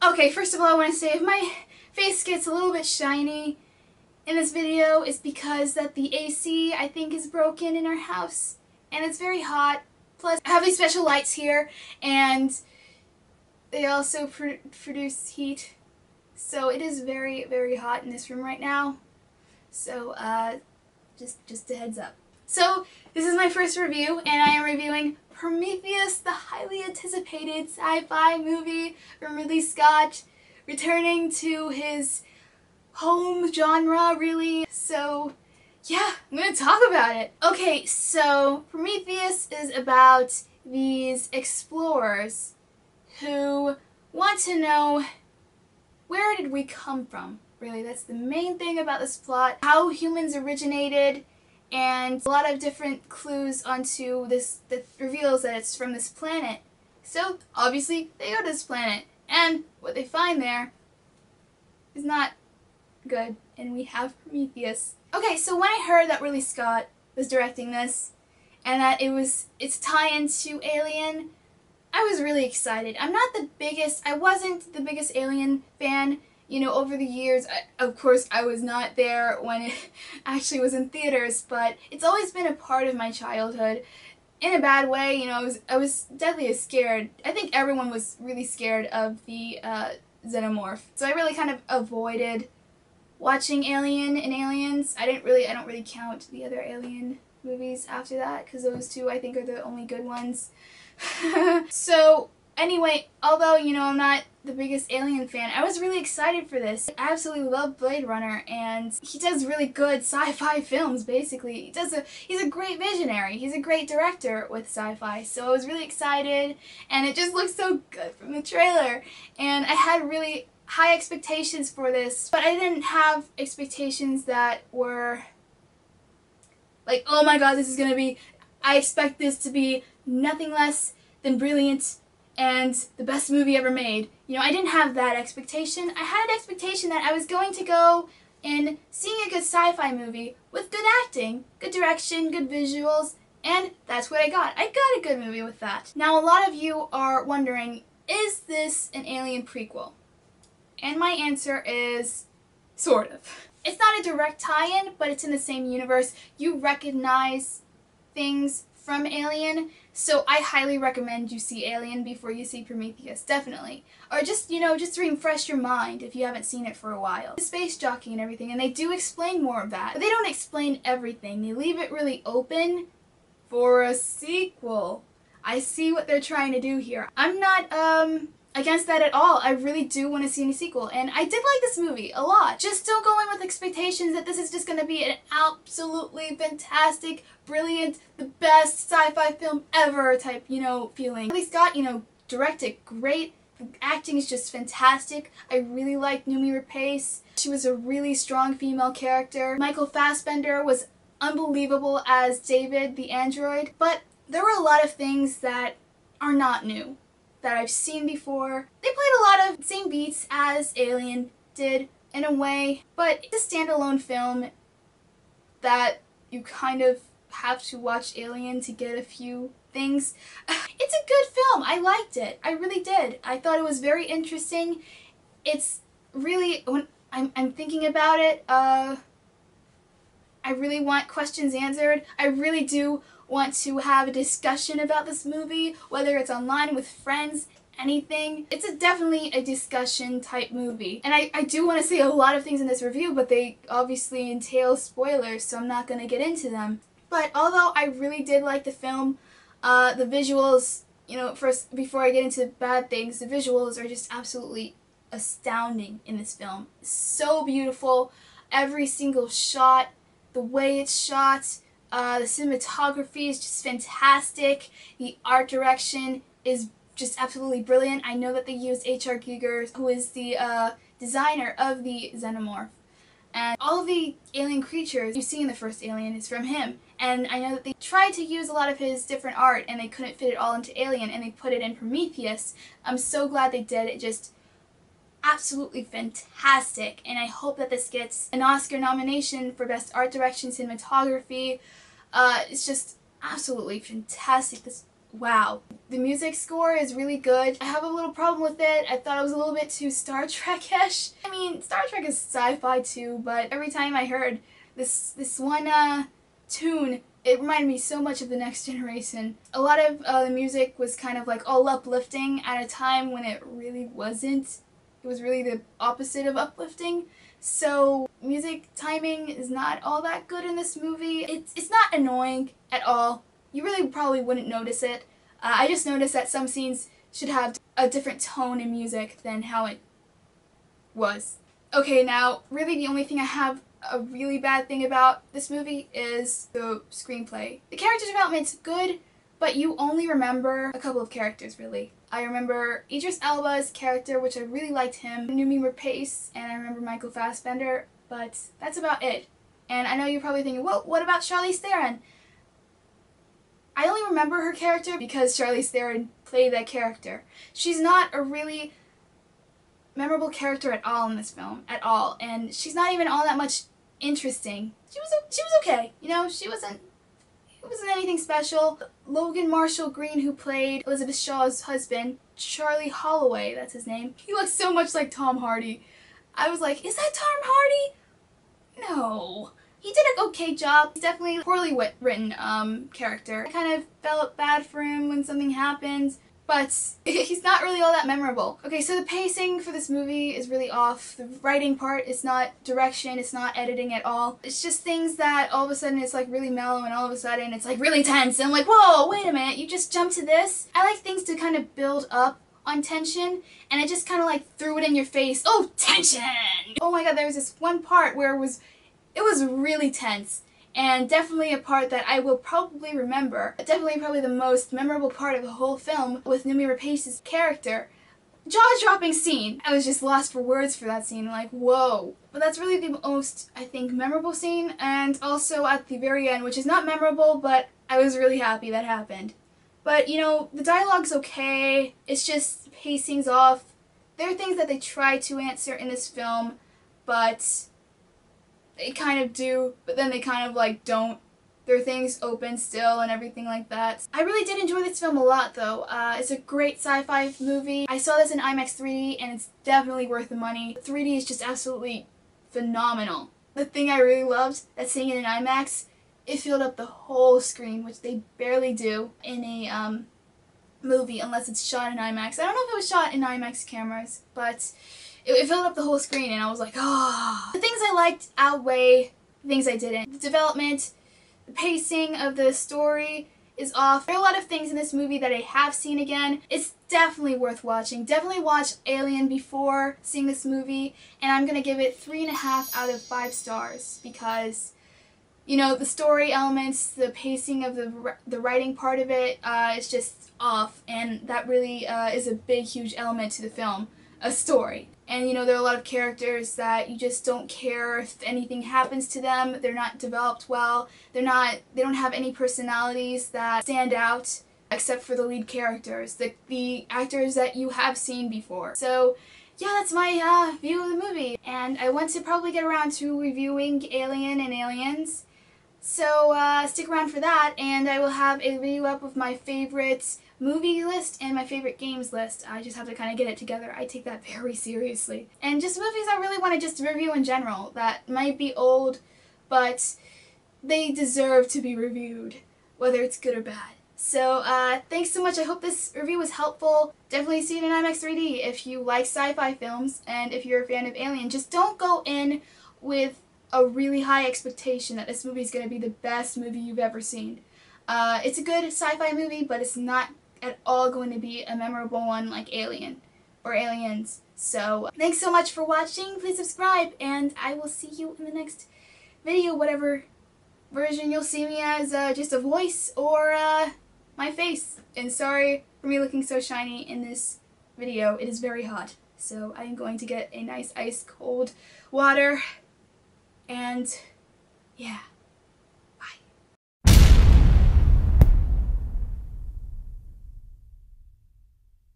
Okay, first of all, I want to say if my face gets a little bit shiny in this video, it's because that the AC, I think, is broken in our house, and it's very hot. Plus, I have these special lights here, and they also produce heat, so it is very, very hot in this room right now. So, just a heads up. So, this is my first review, and I am reviewing Prometheus, the highly anticipated sci-fi movie from Ridley Scott, returning to his home genre, really. So, yeah, I'm gonna talk about it. Okay, so Prometheus is about these explorers who want to know, where did we come from? Really, that's the main thing about this plot. How humans originated, and a lot of different clues onto this that reveals that it's from this planet. So, obviously, they go to this planet, and what they find there is not good, and we have Prometheus. Okay, so when I heard that Ridley Scott was directing this, and that it's tie-in to Alien, I was really excited. I wasn't the biggest Alien fan, you know, over the years. Of course, I was not there when it actually was in theaters, but it's always been a part of my childhood. In a bad way, you know, I was deadly scared. I think everyone was really scared of the xenomorph. So I really kind of avoided watching Alien and Aliens. I don't really count the other Alien movies after that, because those two I think are the only good ones. So anyway, although, you know, I'm not the biggest Alien fan, I was really excited for this. I absolutely love Blade Runner, and he does really good sci-fi films, basically. He's a great visionary. He's a great director with sci-fi, so I was really excited, and it just looks so good from the trailer. And I had really high expectations for this, but I didn't have expectations that were like, oh my god, this is gonna be, I expect this to be nothing less than brilliant and the best movie ever made. You know, I didn't have that expectation. I had an expectation that I was going to go in seeing a good sci-fi movie with good acting, good direction, good visuals, and that's what I got. I got a good movie with that. Now, a lot of you are wondering, is this an Alien prequel? And my answer is, sort of. It's not a direct tie-in, but it's in the same universe. You recognize things from Alien, so I highly recommend you see Alien before you see Prometheus, definitely. Or just, you know, just to refresh your mind if you haven't seen it for a while. The space jockey and everything, and they do explain more of that. But they don't explain everything. They leave it really open for a sequel. I see what they're trying to do here. I'm not, against that at all. I really do want to see a sequel, and I did like this movie a lot. Just don't go in with expectations that this is just going to be an absolutely fantastic, brilliant, the best sci-fi film ever type, you know, feeling. Ridley Scott, you know, directed great. The acting is just fantastic. I really liked Noomi Rapace. She was a really strong female character. Michael Fassbender was unbelievable as David the android, but there were a lot of things that are not new, that I've seen before. They played a lot of same beats as Alien did in a way, but it's a standalone film that you kind of have to watch Alien to get a few things. It's a good film. I liked it. I really did. I thought it was very interesting. It's really, when I'm thinking about it, I really want questions answered. I really do want to have a discussion about this movie, whether it's online with friends, anything. It's definitely a discussion type movie. And I do want to say a lot of things in this review, but they obviously entail spoilers, so I'm not going to get into them. But although I really did like the film, the visuals, you know, first, before I get into bad things, the visuals are just absolutely astounding in this film. So beautiful. Every single shot, the way it's shot, the cinematography is just fantastic. The art direction is just absolutely brilliant. I know that they used H.R. Giger, who is the designer of the xenomorph. And all of the alien creatures you see in the first Alien is from him. And I know that they tried to use a lot of his different art, and they couldn't fit it all into Alien, and they put it in Prometheus. I'm so glad they did. It just absolutely fantastic, and I hope that this gets an Oscar nomination for Best Art Direction Cinematography. It's just absolutely fantastic. This wow. The music score is really good. I have a little problem with it. I thought it was a little bit too Star Trek-ish. I mean, Star Trek is sci-fi too, but every time I heard this one tune, it reminded me so much of The Next Generation. A lot of the music was kind of like all uplifting at a time when it really wasn't. It was really the opposite of uplifting. So music timing is not all that good in this movie. It's not annoying at all. You really probably wouldn't notice it. I just noticed that some scenes should have a different tone in music than how it was. Okay, now really the only thing I have a really bad thing about this movie is the screenplay. The character development's good, but you only remember a couple of characters, really. I remember Idris Elba's character, which I really liked him, Noomi Rapace, and I remember Michael Fassbender, but that's about it. And I know you're probably thinking, well, what about Charlize Theron? I only remember her character because Charlize Theron played that character. She's not a really memorable character at all in this film, at all, and she's not even all that much interesting. She was okay, you know, it wasn't anything special. Logan Marchall-Green, who played Elizabeth Shaw's husband, Charlie Holloway, that's his name. He looks so much like Tom Hardy. I was like, is that Tom Hardy? No. He did an okay job. He's definitely a poorly written character. I kind of felt bad for him when something happens, but he's not really all that memorable. Okay, so the pacing for this movie is really off. The writing part is not direction, it's not editing at all. It's just things that all of a sudden it's like really mellow and all of a sudden it's like really tense and I'm like, whoa, wait a minute, you just jumped to this? I like things to kind of build up on tension, and I just kind of like threw it in your face. Oh, tension! Oh my god, there was this one part where it was really tense, and definitely a part that I will probably remember. Definitely probably the most memorable part of the whole film with Noomi Rapace's character. Jaw-dropping scene. I was just lost for words for that scene, like, whoa. But that's really the most, I think, memorable scene, and also at the very end, which is not memorable, but I was really happy that happened. But, you know, the dialogue's okay, it's just pacing's off. There are things that they try to answer in this film, but they kind of do, but then they kind of like don't. There are things open still and everything like that. I really did enjoy this film a lot though. It's a great sci-fi movie. I saw this in IMAX 3D and it's definitely worth the money. 3D is just absolutely phenomenal. The thing I really loved, that seeing it in IMAX, it filled up the whole screen, which they barely do in a movie unless it's shot in IMAX. I don't know if it was shot in IMAX cameras, but it filled up the whole screen and I was like, ah. The things I liked outweigh the things I didn't. The development, the pacing of the story is off. There are a lot of things in this movie that I have seen again. It's definitely worth watching. Definitely watch Alien before seeing this movie, and I'm gonna give it 3.5 out of 5 stars because, you know, the story elements, the pacing of the writing part of it is just off, and that really is a big, huge element to the film, a story. And, you know, there are a lot of characters that you just don't care if anything happens to them. They're not developed well. They don't have any personalities that stand out except for the lead characters, the actors that you have seen before. So, yeah, that's my view of the movie. And I want to probably get around to reviewing Alien and Aliens. So, stick around for that, and I will have a video up with my favorite movie list and my favorite games list. I just have to kind of get it together. I take that very seriously. And just movies I really want to just review in general that might be old, but they deserve to be reviewed, whether it's good or bad. So, thanks so much. I hope this review was helpful. Definitely see it in IMAX 3D if you like sci-fi films, and if you're a fan of Alien. Just don't go in with a really high expectation that this movie is going to be the best movie you've ever seen. It's a good sci-fi movie, but it's not at all going to be a memorable one like Alien or Aliens. So, thanks so much for watching. Please subscribe, and I will see you in the next video, whatever version you'll see me as, just a voice or my face. And sorry for me looking so shiny in this video. It is very hot, so I am going to get a nice ice cold water, and yeah.